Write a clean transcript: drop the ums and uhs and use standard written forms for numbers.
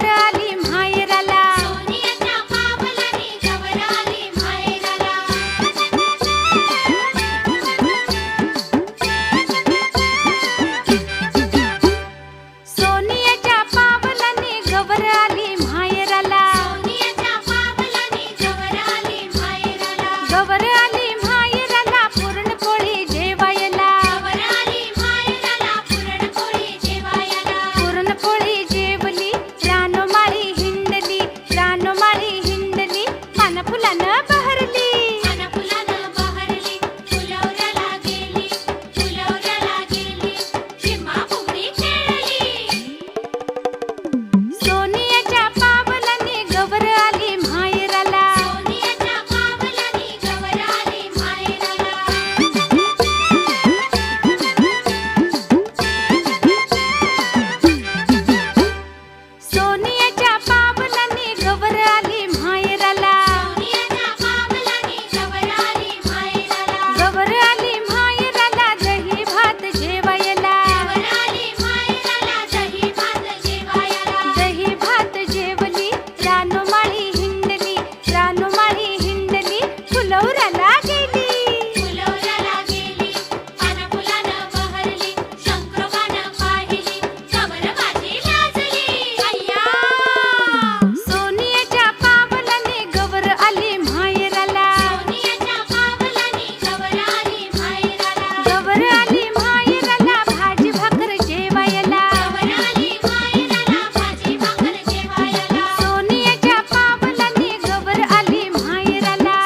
आली माहेराला. सोनियाच्या पावलांनी गवर आली माहेराला. सोनियाच्या पावलांनी गवर आली माहेराला. सोनियाच्या पावलांनी गवर आली माहेराला. गवर आली माहेराला पुरणपोळी जेवायला. गवर आली माहेराला पुरणपोळी जेवायला. पुरणपोळी जेवली रानोमाळी हिंडली. रानोमाळी हिंडली पानफुलानं बहरली. पानफुलानं बहरली. फुलवऱ्याला गेली. फुलवऱ्याला गेली. चिम्मा फुगडी खेळली. सोनियाच्या पावलांनी गवर आली माहेराला. सोनियाच्या पावलांनी गवर आली माहेराला. सोनियाच्या पावलांनी गवर